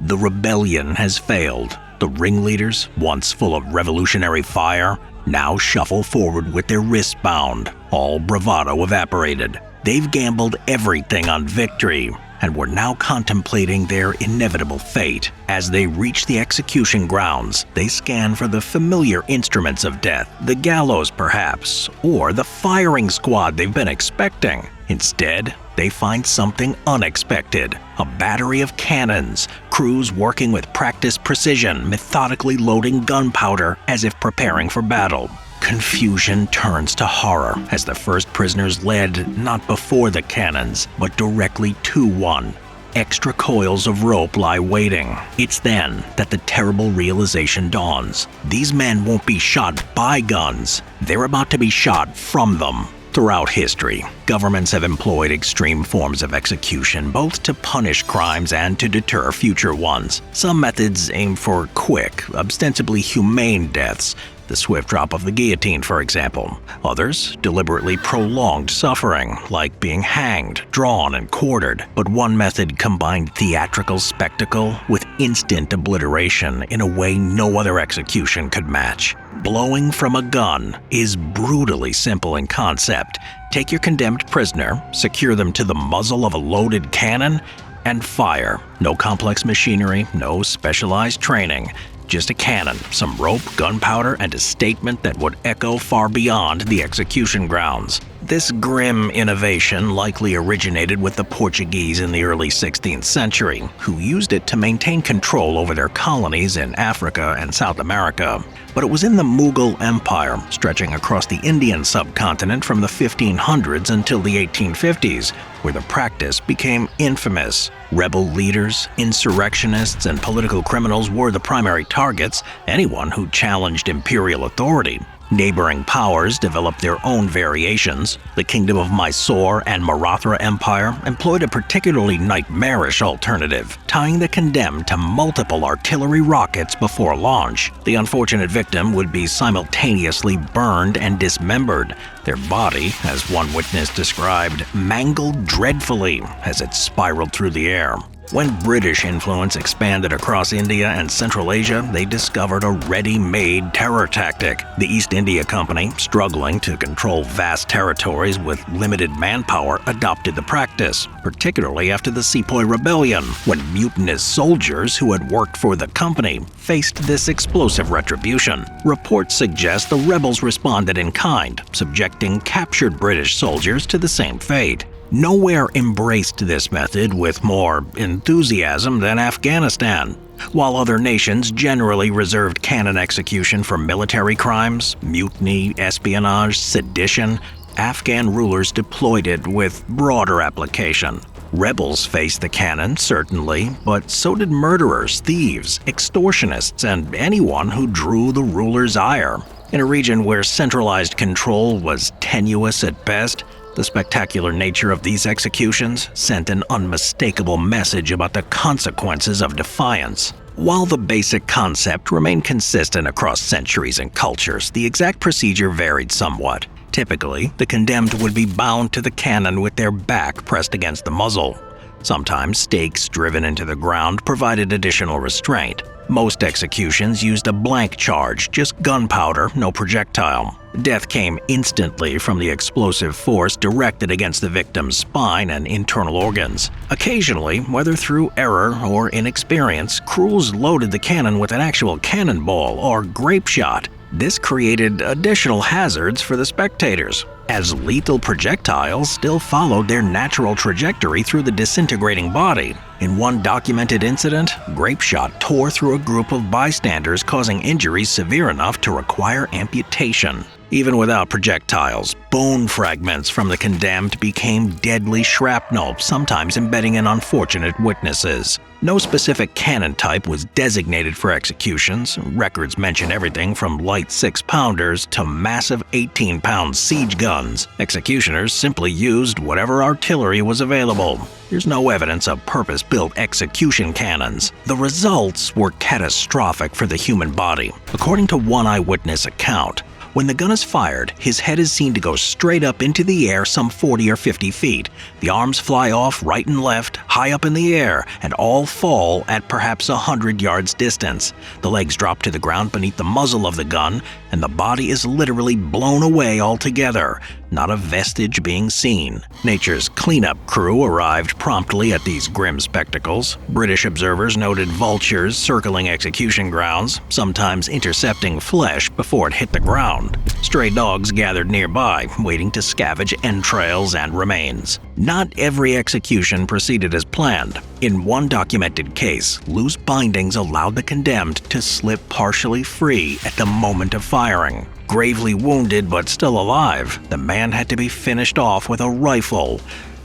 The rebellion has failed. The ringleaders, once full of revolutionary fire, now shuffle forward with their wrists bound, all bravado evaporated. They've gambled everything on victory, and were now contemplating their inevitable fate. As they reach the execution grounds, they scan for the familiar instruments of death, the gallows perhaps, or the firing squad they've been expecting. Instead, they find something unexpected, a battery of cannons, crews working with practiced precision, methodically loading gunpowder as if preparing for battle. Confusion turns to horror as the first prisoners led not before the cannons, but directly to one. Extra coils of rope lie waiting. It's then that the terrible realization dawns. These men won't be shot by guns. They're about to be shot from them. Throughout history, governments have employed extreme forms of execution both to punish crimes and to deter future ones. Some methods aim for quick, ostensibly humane deaths, the swift drop of the guillotine, for example. Others deliberately prolonged suffering, like being hanged, drawn, and quartered. But one method combined theatrical spectacle with instant obliteration in a way no other execution could match. Blowing from a gun is brutally simple in concept. Take your condemned prisoner, secure them to the muzzle of a loaded cannon, and fire. No complex machinery, no specialized training. Just a cannon, some rope, gunpowder, and a statement that would echo far beyond the execution grounds. This grim innovation likely originated with the Portuguese in the early 16th century, who used it to maintain control over their colonies in Africa and South America. But it was in the Mughal Empire, stretching across the Indian subcontinent from the 1500s until the 1850s, where the practice became infamous. Rebel leaders, insurrectionists, and political criminals were the primary targets, anyone who challenged imperial authority. Neighboring powers developed their own variations. The Kingdom of Mysore and Maratha Empire employed a particularly nightmarish alternative, tying the condemned to multiple artillery rockets before launch. The unfortunate victim would be simultaneously burned and dismembered, their body, as one witness described, mangled dreadfully as it spiraled through the air. When British influence expanded across India and Central Asia, they discovered a ready-made terror tactic. The East India Company, struggling to control vast territories with limited manpower, adopted the practice, particularly after the Sepoy Rebellion, when mutinous soldiers who had worked for the company faced this explosive retribution. Reports suggest the rebels responded in kind, subjecting captured British soldiers to the same fate. Nowhere embraced this method with more enthusiasm than Afghanistan. While other nations generally reserved cannon execution for military crimes, mutiny, espionage, sedition, Afghan rulers deployed it with broader application. Rebels faced the cannon, certainly, but so did murderers, thieves, extortionists, and anyone who drew the ruler's ire. In a region where centralized control was tenuous at best, the spectacular nature of these executions sent an unmistakable message about the consequences of defiance. While the basic concept remained consistent across centuries and cultures, the exact procedure varied somewhat. Typically, the condemned would be bound to the cannon with their back pressed against the muzzle. Sometimes stakes driven into the ground provided additional restraint. Most executions used a blank charge, just gunpowder, no projectile. Death came instantly from the explosive force directed against the victim's spine and internal organs. Occasionally, whether through error or inexperience, crews loaded the cannon with an actual cannonball or grape shot. This created additional hazards for the spectators, as lethal projectiles still followed their natural trajectory through the disintegrating body. In one documented incident, grape shot tore through a group of bystanders, causing injuries severe enough to require amputation. Even without projectiles, bone fragments from the condemned became deadly shrapnel, sometimes embedding in unfortunate witnesses. No specific cannon type was designated for executions. Records mention everything from light 6-pounders to massive 18-pound siege guns. Executioners simply used whatever artillery was available. There's no evidence of purpose-built execution cannons. The results were catastrophic for the human body. According to one eyewitness account, When the gun is fired, his head is seen to go straight up into the air some 40 or 50 feet. The arms fly off right and left, high up in the air, and all fall at perhaps 100 yards distance. The legs drop to the ground beneath the muzzle of the gun, and the body is literally blown away altogether, not a vestige being seen. Nature's cleanup crew arrived promptly at these grim spectacles. British observers noted vultures circling execution grounds, sometimes intercepting flesh before it hit the ground. Stray dogs gathered nearby, waiting to scavenge entrails and remains. Not every execution proceeded as planned. In one documented case, loose bindings allowed the condemned to slip partially free at the moment of firing. Gravely wounded but still alive, the man had to be finished off with a rifle,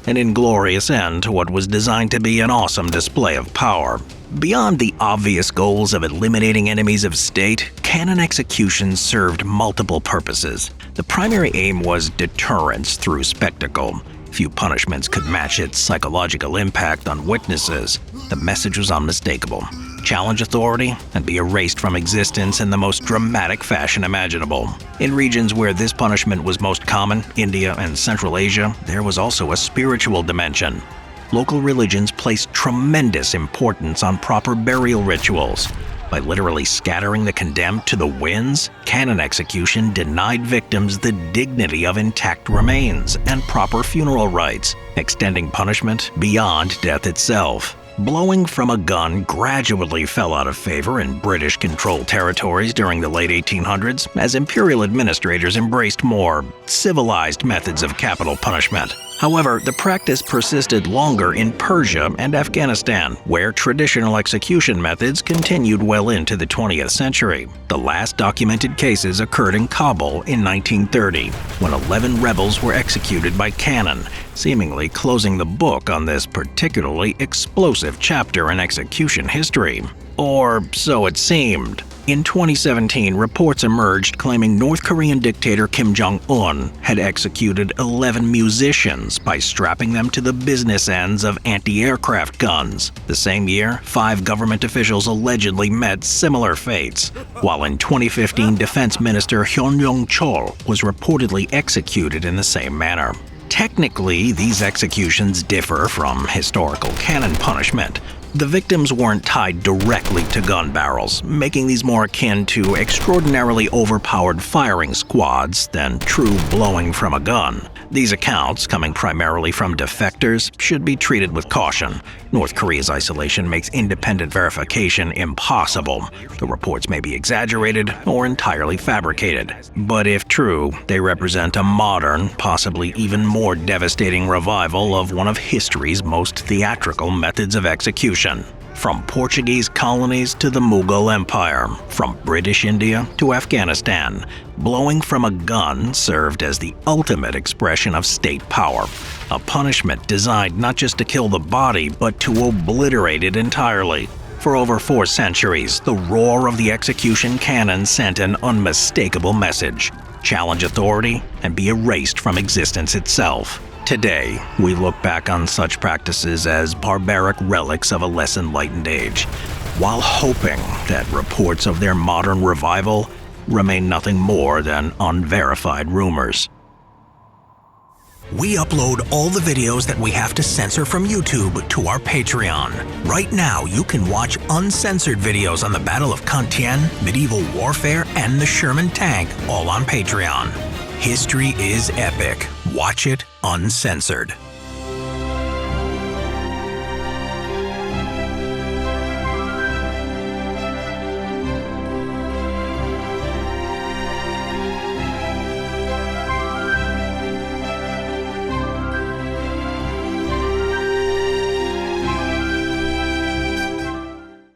an inglorious end to what was designed to be an awesome display of power. Beyond the obvious goals of eliminating enemies of state, cannon executions served multiple purposes. The primary aim was deterrence through spectacle. Few punishments could match its psychological impact on witnesses. The message was unmistakable. Challenge authority and be erased from existence in the most dramatic fashion imaginable. In regions where this punishment was most common, India and Central Asia, there was also a spiritual dimension. Local religions placed tremendous importance on proper burial rituals. By literally scattering the condemned to the winds, cannon execution denied victims the dignity of intact remains and proper funeral rites, extending punishment beyond death itself. Blowing from a gun gradually fell out of favor in British-controlled territories during the late 1800s as imperial administrators embraced more civilized methods of capital punishment. However, the practice persisted longer in Persia and Afghanistan, where traditional execution methods continued well into the 20th century. The last documented cases occurred in Kabul in 1930, when 11 rebels were executed by cannon, seemingly closing the book on this particularly explosive chapter in execution history. Or so it seemed. In 2017, reports emerged claiming North Korean dictator Kim Jong-un had executed 11 musicians by strapping them to the business ends of anti-aircraft guns. The same year, 5 government officials allegedly met similar fates, while in 2015, Defense Minister Hyun Yong-chol was reportedly executed in the same manner. Technically, these executions differ from historical cannon punishment. The victims weren't tied directly to gun barrels, making these more akin to extraordinarily overpowered firing squads than true blowing from a gun. These accounts, coming primarily from defectors, should be treated with caution. North Korea's isolation makes independent verification impossible. The reports may be exaggerated or entirely fabricated. But if true, they represent a modern, possibly even more devastating revival of one of history's most theatrical methods of execution. From Portuguese colonies to the Mughal Empire, from British India to Afghanistan, blowing from a gun served as the ultimate expression of state power. A punishment designed not just to kill the body, but to obliterate it entirely. For over 4 centuries, the roar of the execution cannon sent an unmistakable message: challenge authority and be erased from existence itself. Today, we look back on such practices as barbaric relics of a less enlightened age, while hoping that reports of their modern revival remain nothing more than unverified rumors. We upload all the videos that we have to censor from YouTube to our Patreon. Right now, you can watch uncensored videos on the Battle of Ognjen, medieval warfare, and the Sherman tank, all on Patreon. History is epic. Watch it uncensored.